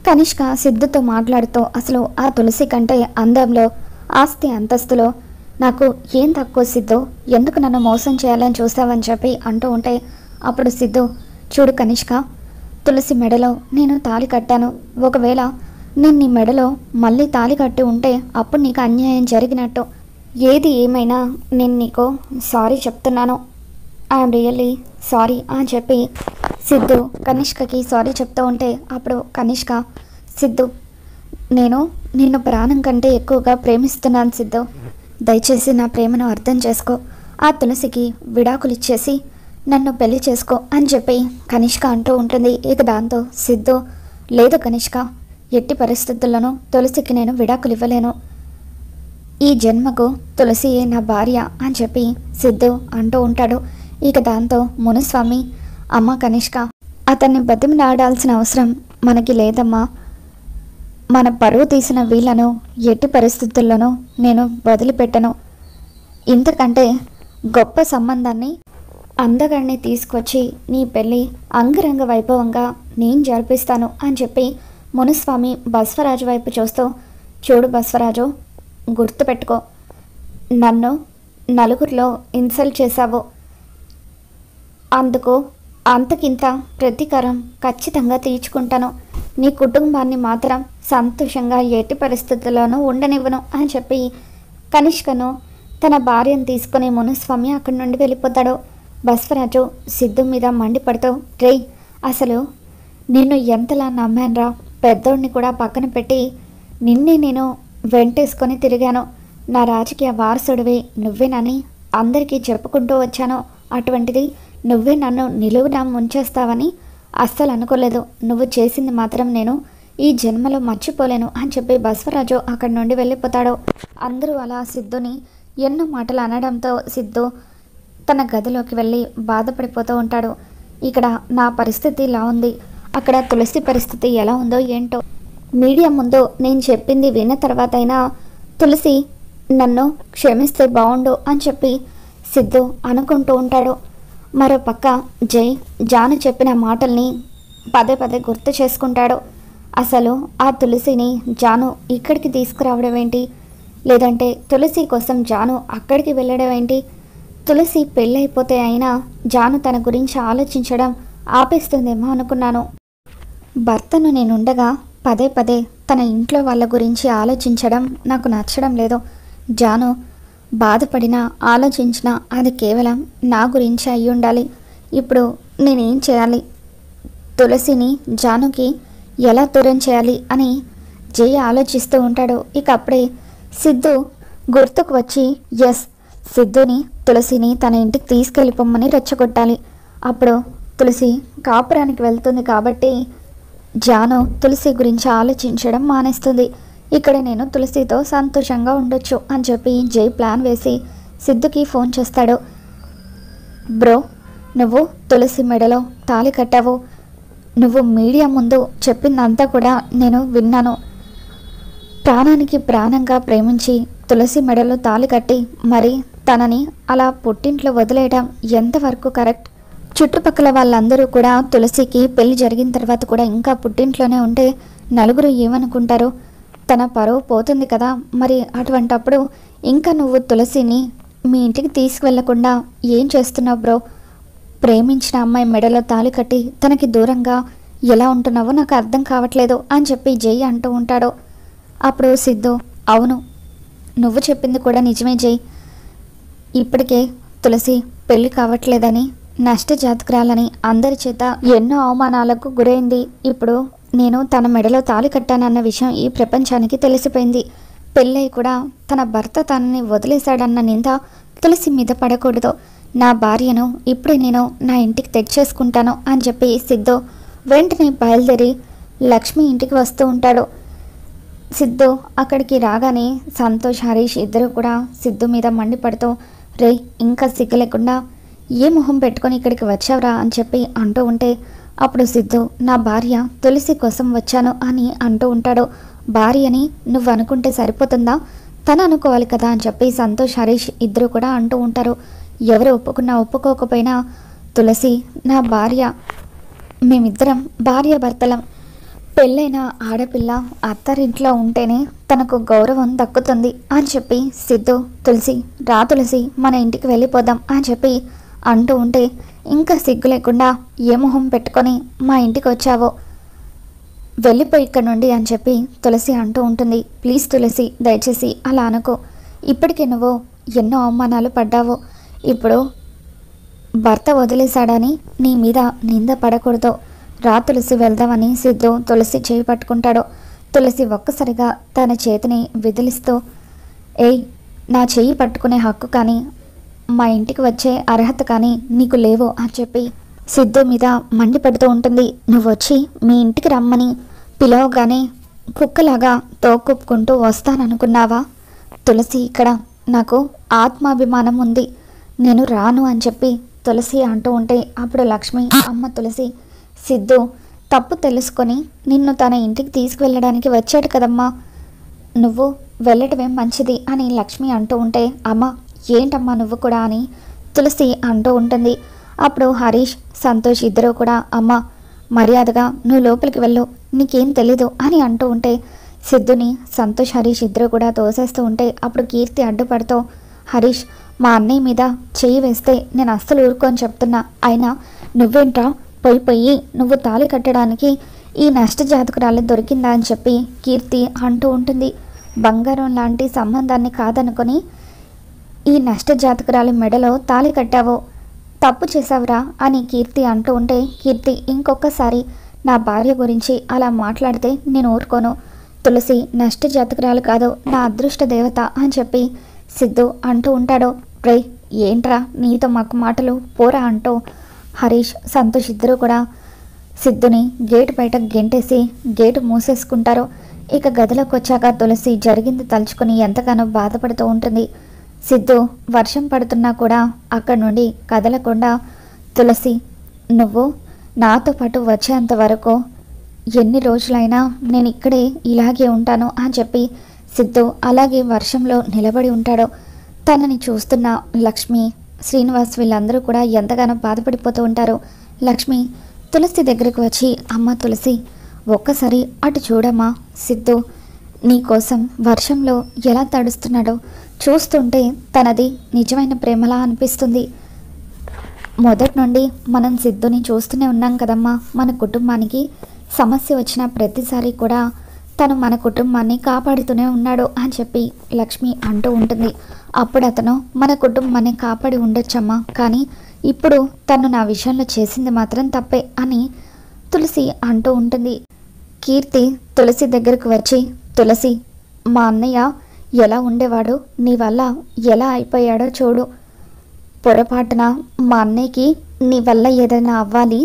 కనిష్క సిద్ధుతో మాట్లాడుతూ అసలు ఆ తులసి కంటే అందంలో, ఆస్తి అంతస్తులో నాకు ఏం తక్కువ సిద్ధు, ఎందుకు నన్ను మోసం చేయాలని చూస్తావని చెప్పి అంటూ ఉంటే అప్పుడు సిద్ధు, చూడు కనిష్క, తులసి మెడలో నేను తాళి కట్టాను. ఒకవేళ నేను నీ మెడలో మళ్ళీ తాళి కట్టి ఉంటే అప్పుడు నీకు అన్యాయం జరిగినట్టు. ఏది ఏమైనా నేను నీకు సారీ చెప్తున్నాను. ఐఎమ్ రియల్లీ సారీ అని చెప్పి సిద్ధు కనిష్కకి సారీ చెప్తూ ఉంటే అప్పుడు కనిష్క, సిద్ధు, నేను నిన్ను ప్రాణం కంటే ఎక్కువగా ప్రేమిస్తున్నాను సిద్ధు, దయచేసి నా ప్రేమను అర్థం చేసుకో, ఆ తులసికి విడాకులు ఇచ్చేసి నన్ను పెళ్లి చేసుకో అని చెప్పి కనిష్క అంటూ ఉంటుంది. ఇక దాంతో సిద్ధు, లేదు కనిష్క, ఎట్టి పరిస్థితుల్లోనూ తులసికి నేను విడాకులు ఇవ్వలేను, ఈ జన్మకు తులసి నా భార్య అని చెప్పి సిద్ధు అంటూ ఉంటాడు. ఇక దాంతో మునుస్వామి, అమ్మ కనిష్క, అతన్ని బతిమలాడాల్సిన అవసరం మనకి లేదమ్మా, మన పరువు తీసిన వీళ్ళను ఎట్టి పరిస్థితుల్లోనూ నేను వదిలిపెట్టను, ఇంతకంటే గొప్ప సంబంధాన్ని అందగాడిని తీసుకొచ్చి నీ పెళ్ళి అంగరంగ వైభవంగా నేను జరిపిస్తాను అని చెప్పి మునుస్వామి బస్వరాజు వైపు చూస్తూ, చూడు బస్వరాజు, గుర్తుపెట్టుకో, నన్ను నలుగురిలో ఇన్సల్ట్ చేశావు, అందుకు అంతకింత ప్రతీకారం ఖచ్చితంగా తీర్చుకుంటాను, నీ కుటుంబాన్ని మాత్రం సంతోషంగా ఎట్టి పరిస్థితుల్లోనూ ఉండనివ్వను అని చెప్పి కనిష్కను తన భార్యను తీసుకుని మునుస్వామి అక్కడి నుండి వెళ్ళిపోతాడు. బస్వరాజు సిద్ధు మీద మండిపడుతూ, రేయ్, అసలు నిన్ను ఎంతలా నమ్మానురా, పెద్దోడిని కూడా పక్కన పెట్టి నిన్నే నేను వెంటేసుకొని తిరిగాను, నా రాజకీయ వారసుడివి నువ్వేనని అందరికీ చెప్పుకుంటూ వచ్చాను, అటువంటిది నువ్వే నన్ను నిలువునా ముంచేస్తావని అస్సలు అనుకోలేదు, నువ్వు చేసింది మాత్రం నేను ఈ జన్మలో మర్చిపోలేను అని చెప్పి బస్వరాజు అక్కడి నుండి వెళ్ళిపోతాడు. అందరూ అలా సిద్ధుని ఎన్నో మాటలు అనడంతో సిద్ధు తన గదిలోకి వెళ్ళి బాధపడిపోతూ ఉంటాడు. ఇక్కడ నా పరిస్థితి ఇలా ఉంది, అక్కడ తులసి పరిస్థితి ఎలా ఉందో ఏంటో, మీడియా ముందు నేను చెప్పింది విన్న తర్వాత అయినా తులసి నన్ను క్షమిస్తే బాగుండు అని చెప్పి సిద్ధు అనుకుంటూ ఉంటాడు. మరోపక్క జాను చెప్పిన మాటల్ని పదే పదే గుర్తు చేసుకుంటాడు. అసలు ఆ తులసిని జాను ఇక్కడికి తీసుకురావడం ఏంటి, లేదంటే తులసి కోసం జాను అక్కడికి వెళ్ళడం ఏంటి, తులసి పెళ్ళైపోతే అయినా జాను తన గురించి ఆలోచించడం ఆపేస్తుందేమో అనుకున్నాను. భర్తను నేనుండగా పదే పదే తన ఇంట్లో వాళ్ళ గురించి ఆలోచించడం నాకు నచ్చడం లేదు. జాను బాధపడినా ఆలోచించినా అది కేవలం నా గురించి అయి ఉండాలి. ఇప్పుడు నేనేం చేయాలి, తులసిని జానుకి ఎలా దూరం చేయాలి అని జయ ఆలోచిస్తూ ఉంటాడు. ఇక అప్పుడే సిద్ధు గుర్తుకు వచ్చి, ఎస్, సిద్ధుని తులసిని తన ఇంటికి తీసుకెళ్ళిపోమ్మని రెచ్చగొట్టాలి. అప్పుడు తులసి కాపురానికి వెళ్తుంది కాబట్టి జాను తులసి గురించి ఆలోచించడం మానేస్తుంది. ఇక్కడ నేను తులసితో సంతోషంగా ఉండొచ్చు అని చెప్పి జై ప్లాన్ వేసి సిద్ధుకి ఫోన్ చేస్తాడు. బ్రో, నువ్వు తులసి మెడలో తాళి కట్టావు, నువ్వు మీడియా ముందు చెప్పిందంతా కూడా నేను విన్నాను, ప్రాణానికి ప్రాణంగా ప్రేమించి తులసి మెడలో తాళి కట్టి మరి తనని అలా పుట్టింట్లో వదిలేయడం ఎంతవరకు కరెక్ట్? చుట్టుపక్కల వాళ్ళందరూ కూడా తులసికి పెళ్లి జరిగిన తర్వాత కూడా ఇంకా పుట్టింట్లోనే ఉంటే నలుగురు ఏమనుకుంటారు, తన పరువు పోతుంది కదా. మరి అటువంటప్పుడు ఇంకా నువ్వు తులసిని మీ ఇంటికి తీసుకువెళ్లకుండా ఏం చేస్తున్నావు బ్రో? ప్రేమించిన అమ్మాయి మెడలో తాళి కట్టి తనకి దూరంగా ఎలా ఉంటున్నావో నాకు అర్థం కావట్లేదు అని చెప్పి జై అంటూ ఉంటాడు. అప్పుడు సిద్ధు, అవును, నువ్వు చెప్పింది కూడా నిజమే జై, ఇప్పటికే తులసి పెళ్లి కావట్లేదని నష్టజాతకురాలని అందరి చేత ఎన్నో అవమానాలకు గురైంది. ఇప్పుడు నేను తన మెడలో తాళి కట్టానన్న విషయం ఈ ప్రపంచానికి తెలిసిపోయింది. పెళ్ళై కూడా తన భర్త తనని వదిలేశాడన్న నింద తులసి మీద పడకూడదు. నా భార్యను ఇప్పుడే నేను నా ఇంటికి తెచ్చేసుకుంటాను అని చెప్పి సిద్ధు వెంటనే బయలుదేరి లక్ష్మి ఇంటికి వస్తూ ఉంటాడు. సిద్ధు అక్కడికి రాగానే సంతోష్, హరీష్ ఇద్దరు కూడా సిద్ధు మీద మండిపడుతూ, రే, ఇంకా సిగ్గు లేకుండా ఏ మొహం పెట్టుకొని ఇక్కడికి వచ్చావురా అని చెప్పి అంటూ ఉంటే అప్పుడు సిద్ధు, నా భార్య తులసి కోసం వచ్చాను అని అంటూ ఉంటాడు. భార్యని నువ్వు అనుకుంటే సరిపోతుందా, తను అనుకోవాలి కదా అని చెప్పి సంతోష్, హరీష్ ఇద్దరు కూడా అంటూ ఉంటారు. ఎవరు ఒప్పుకున్నా ఒప్పుకోకపోయినా తులసి నా భార్య, మేమిద్దరం భార్య భర్తలం, పెళ్ళైన ఆడపిల్ల అత్తారింట్లో ఉంటేనే తనకు గౌరవం దక్కుతుంది అని చెప్పి సిద్ధు తులసి రా తులసి మన ఇంటికి వెళ్ళిపోదాం అని చెప్పి అంటూ ఉంటే ఇంకా సిగ్గు లేకుండా ఏ మొహం పెట్టుకొని మా ఇంటికి వచ్చావో వెళ్ళిపోయి ఇక్కడ నుండి అని చెప్పి తులసి అంటూ ఉంటుంది. ప్లీజ్ తులసి దయచేసి అలా అనుకో. ఇప్పటికే నువ్వు ఎన్నో అవమానాలు పడ్డావు. ఇప్పుడు భర్త వదిలేశాడని నీ మీద నింద పడకూడదు. రా తులసి వెళ్దామని సిద్ధు తులసి చేయి పట్టుకుంటాడు. తులసి ఒక్కసారిగా తన చేతిని విదిలిస్తూ ఏయ్ నా చేయి పట్టుకునే హక్కు కానీ మా ఇంటికి వచ్చే అర్హత కానీ నీకు లేవు అని చెప్పి సిద్ధు మీద మండిపడుతూ ఉంటుంది. నువ్వు వచ్చి మీ ఇంటికి రమ్మని పిలవగానే కుక్కలాగా తోక్కుప్పుకుంటూ వస్తాననుకున్నావా? తులసి ఇక్కడ నాకు ఆత్మాభిమానం ఉంది, నేను రాను అని చెప్పి తులసి అంటూ ఉంటే అప్పుడు లక్ష్మి అమ్మ తులసి సిద్ధు తప్పు తెలుసుకొని నిన్ను తన ఇంటికి తీసుకువెళ్ళడానికి వచ్చాడు కదమ్మా, నువ్వు వెళ్ళటమే మంచిది అని లక్ష్మి అంటూ ఉంటే అమ్మ ఏంటమ్మా నువ్వు కూడా అని తులసి అంటూ ఉంటుంది. అప్పుడు హరీష్ సంతోష్ ఇద్దరు కూడా అమ్మ మర్యాదగా నువ్వు లోపలికి వెళ్ళు, నీకేం తెలీదు అని అంటూ ఉంటే సిద్ధుని సంతోష్ హరీష్ ఇద్దరు కూడా తోసేస్తూ ఉంటే అప్పుడు కీర్తి అడ్డుపడుతూ హరీష్ మా అన్నయ్య మీద చెయ్యి వేస్తే నేను అస్సలు ఊరుకోని చెప్తున్నా, అయినా నువ్వేంట్రా పోయి నువ్వు తాళి కట్టడానికి ఈ నష్ట జాతకురాలు దొరికిందా అని చెప్పి కీర్తి అంటూ ఉంటుంది. బంగారం లాంటి సంబంధాన్ని కాదనుకొని ఈ నష్ట జాతకురాలి మెడలో తాళి కట్టావో తప్పు చేసావురా అని కీర్తి అంటూ ఉంటే కీర్తి ఇంకొకసారి నా భార్య గురించి అలా మాట్లాడితే నేను ఊరుకోను. తులసి నష్ట జాతకురాలు కాదు, నా అదృష్ట దేవత అని చెప్పి సిద్ధు అంటూ ఉంటాడు. రే ఏంట్రా నీతో మాకు మాటలు పోరా అంటూ హరీష్ సంతోష్ ఇద్దరు కూడా సిద్ధుని గేటు బయట గెంటేసి గేటు మూసేసుకుంటారు. ఇక గదిలోకి వచ్చాక తులసి జరిగింది తలుచుకొని ఎంతగానో బాధపడుతూ ఉంటుంది. సిద్ధు వర్షం పడుతున్నా కూడా అక్కడి నుండి కదలకుండా తులసి నువ్వు నాతో పాటు వచ్చేంత వరకు ఎన్ని రోజులైనా నేను ఇక్కడే ఇలాగే ఉంటాను అని చెప్పి సిద్ధు అలాగే వర్షంలో నిలబడి ఉంటాడు. తనని చూస్తున్న లక్ష్మి శ్రీనివాస్ వీళ్ళందరూ కూడా ఎంతగానో బాధపడిపోతూ ఉంటారు. లక్ష్మి తులసి దగ్గరికి వచ్చి అమ్మ తులసి ఒక్కసారి అటు చూడమ్మా, సిద్ధు నీ కోసం వర్షంలో ఎలా తడుస్తున్నాడో చూస్తుంటే తనది నిజమైన ప్రేమలా అనిపిస్తుంది. మొదటి నుండి మనం సిద్ధుని చూస్తూనే ఉన్నాం కదమ్మా, మన కుటుంబానికి సమస్య వచ్చిన ప్రతిసారి కూడా తను మన కుటుంబాన్ని కాపాడుతూనే ఉన్నాడు అని చెప్పి లక్ష్మి అంటూ ఉంటుంది. అప్పుడు అతను మన కుటుంబాన్ని కాపాడి ఉండొచ్చమ్మా, కానీ ఇప్పుడు తను నా విషయంలో చేసింది మాత్రం తప్పే అని తులసి అంటూ ఉంటుంది. కీర్తి తులసి దగ్గరకు వచ్చి తులసి మా అన్నయ్య ఎలా ఉండేవాడు, నీ వల్ల ఎలా అయిపోయాడో చూడు, పొరపాటున మా అన్నయ్యకి నీ వల్ల ఏదైనా అవ్వాలి,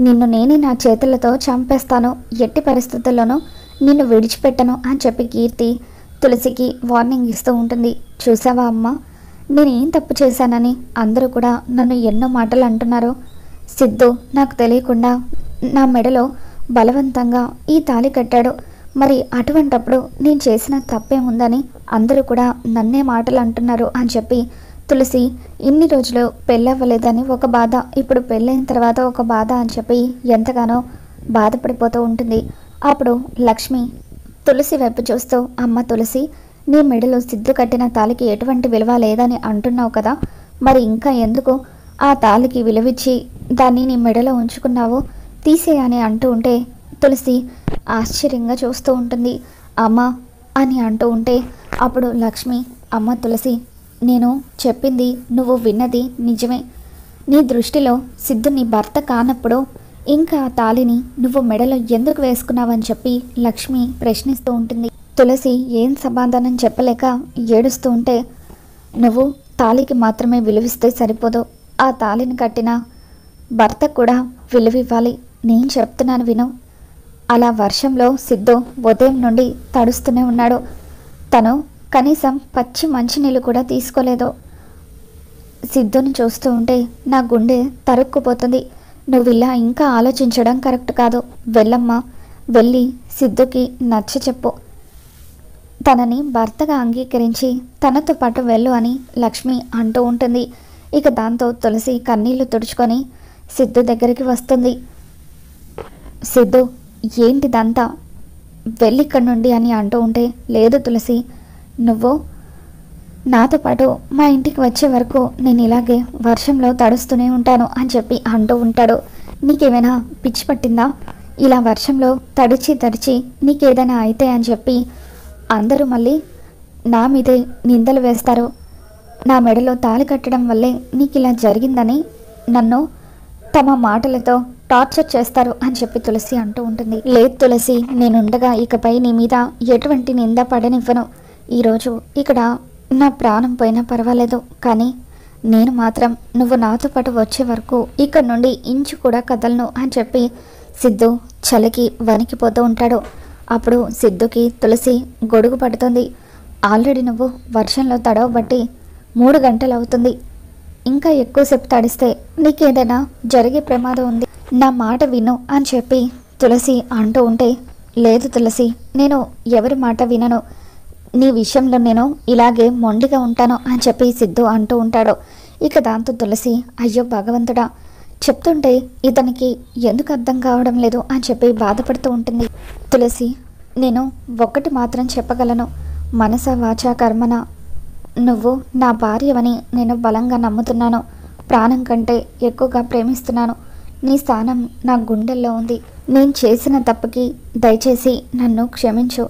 నిన్ను నేనే నా చేతులతో చంపేస్తాను, ఎట్టి పరిస్థితుల్లోనూ నిన్ను విడిచిపెట్టను అని చెప్పి కీర్తి తులసికి వార్నింగ్ ఇస్తూ ఉంటుంది. చూసావా అమ్మ, నేనేం తప్పు చేశానని అందరూ కూడా నన్ను ఎన్నో మాటలు అంటున్నారు. సిద్ధు నాకు తెలియకుండా నా మెడలో బలవంతంగా ఈ తాళి కట్టాడు, మరి అటువంటప్పుడు నేను చేసిన తప్పే ఉందని అందరూ కూడా నన్నే మాటలు అంటున్నారు అని చెప్పి తులసి ఇన్ని రోజులు పెళ్ళవ్వలేదని ఒక బాధ, ఇప్పుడు పెళ్ళైన తర్వాత ఒక బాధ అని చెప్పి ఎంతగానో బాధపడిపోతూ ఉంటుంది. అప్పుడు లక్ష్మి తులసి వైపు చూస్తూ అమ్మ తులసి నీ మెడలో సిద్ధు కట్టిన తాళికి ఎటువంటి విలువ లేదని అంటున్నావు కదా, మరి ఇంకా ఎందుకు ఆ తాళికి విలువిచ్చి దాన్ని నీ మెడలో ఉంచుకున్నావు, తీసేయని అంటూ ఉంటే తులసి ఆశ్చర్యంగా చూస్తూ ఉంటుంది. అమ్మ అని అంటూ ఉంటే అప్పుడు లక్ష్మి అమ్మ తులసి నేను చెప్పింది నువ్వు విన్నది నిజమే, నీ దృష్టిలో సిద్ధు నీ భర్త కానప్పుడు ఇంకా ఆ తాళిని నువ్వు మెడలో ఎందుకు వేసుకున్నావని చెప్పి లక్ష్మి ప్రశ్నిస్తూ ఉంటుంది. తులసి ఏం సమాధానం చెప్పలేక ఏడుస్తూ ఉంటే నువ్వు తాళికి మాత్రమే విలువిస్తే సరిపోదు, ఆ తాళిని కట్టిన భర్త కూడా విలువివ్వాలి, నేను చెప్తున్నాను విను. అలా వర్షంలో సిద్ధు ఉదయం నుండి తడుస్తూనే ఉన్నాడు. తను కనీసం పచ్చి మంచినీళ్ళు కూడా తీసుకోలేదు. సిద్ధుని చూస్తూ ఉంటే నా గుండె తరుక్కుపోతుంది. నువ్వు ఇలా ఇంకా ఆలోచించడం కరెక్ట్ కాదు, వెళ్ళమ్మా, వెళ్ళి సిద్ధుకి నచ్చ చెప్పు, తనని భర్తగా అంగీకరించి తనతో పాటు వెళ్ళు అని లక్ష్మి అంటూ ఉంటుంది. ఇక దాంతో తులసి కన్నీళ్లు తుడుచుకొని సిద్ధు దగ్గరికి వస్తుంది. సిద్ధు ఏంటిదంతా, వెళ్ళిక్కడి నుండి అని అంటూ ఉంటే, లేదు తులసి, నువ్వు నాతో పాటు మా ఇంటికి వచ్చే వరకు నేను ఇలాగే వర్షంలో తడుస్తూనే ఉంటాను అని చెప్పి అంటూ ఉంటాడు. నీకేమైనా పిచ్చి పట్టిందా? ఇలా వర్షంలో తడిచి తడిచి నీకేదైనా అయితే అని చెప్పి అందరూ మళ్ళీ నా మీదే నిందలు వేస్తారు. నా మెడలో తాళి కట్టడం వల్లే నీకు ఇలా జరిగిందని నన్ను తమ మాటలతో టార్చర్ చేస్తారు అని చెప్పి తులసి అంటూ ఉంటుంది. లేదు తులసి, నేనుండగా ఇకపై నీ మీద ఎటువంటి నింద పడనివ్వను. ఈరోజు ఇక్కడ నా ప్రాణం పోయినా పర్వాలేదు, కానీ నేను మాత్రం నువ్వు నాతో పాటు వచ్చే వరకు ఇక్కడ నుండి ఇంచు కూడా కదలను అని చెప్పి సిద్ధు చలికి వణికిపోతూ ఉంటాడు. అప్పుడు సిద్ధుకి తులసి గొడుగు పడుతుంది. ఆల్రెడీ నువ్వు వర్షంలో తడవబట్టి 3 గంటలు అవుతుంది. ఇంకా ఎక్కువసేపు తడిస్తే నీకేదైనా జరిగే ప్రమాదం ఉంది, నా మాట విను అని చెప్పి తులసి అంటూ ఉంటే, లేదు తులసి, నేను ఎవరి మాట వినను, నీ విషయంలో నేను ఇలాగే మొండిగా ఉంటాను అని చెప్పి సిద్ధు అంటూ ఉంటాడు. ఇక దాంతో తులసి, అయ్యో భగవంతుడా, చెప్తుంటే ఇతనికి ఎందుకు అర్థం కావడం లేదు అని చెప్పి బాధపడుతూ ఉంటుంది. తులసి, నేను ఒక్కటి మాత్రం చెప్పగలను, మనస వాచ కర్మన నువ్వు నా భార్యవని నేను బలంగా నమ్ముతున్నాను. ప్రాణం కంటే ఎక్కువగా ప్రేమిస్తున్నాను. నీ స్థానం నా గుండెల్లో ఉంది. నేను చేసిన తప్పుకి దయచేసి నన్ను క్షమించు,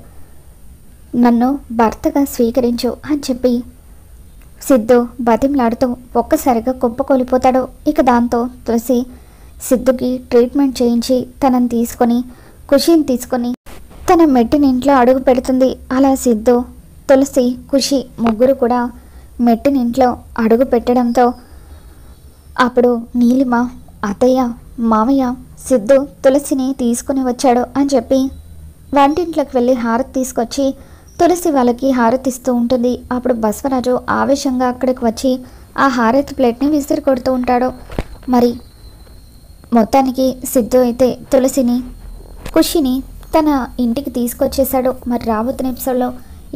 నన్ను భర్తగా స్వీకరించు అని చెప్పి సిద్ధు బతిమలాడుతూ ఒక్కసారిగా కుప్పకూలిపోతాడు. ఇక దాంతో తులసి సిద్ధుకి ట్రీట్మెంట్ చేయించి తనని తీసుకొని ఖుషిని తీసుకొని తన మెట్టినింట్లో అడుగు పెడుతుంది. అలా సిద్ధు, తులసి, ఖుషి ముగ్గురు కూడా మెట్టినింట్లో అడుగు పెట్టడంతో అప్పుడు నీలిమ, అత్తయ్య, మామయ్య సిద్ధు తులసిని తీసుకుని వచ్చాడు అని చెప్పి వంటింట్లోకి వెళ్ళి హారతి తీసుకొచ్చి తులసి వాళ్ళకి హారతిస్తూ ఉంటుంది. అప్పుడు బసవరాజు ఆవేశంగా అక్కడికి వచ్చి ఆ హారతి ప్లేట్ని విసిరి కొడుతూ ఉంటాడు. మరి మొత్తానికి సిద్ధు అయితే తులసిని, ఖుషిని తన ఇంటికి తీసుకొచ్చేసాడు. మరి రాబోతున్న ఎపిసోడ్లో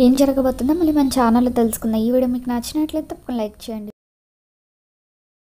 ఏం జరగబోతుందో మళ్ళీ మన ఛానల్లో తెలుసుకుందాం. ఈ వీడియో మీకు నచ్చినట్లయితే తప్పకుండా లైక్ చేయండి.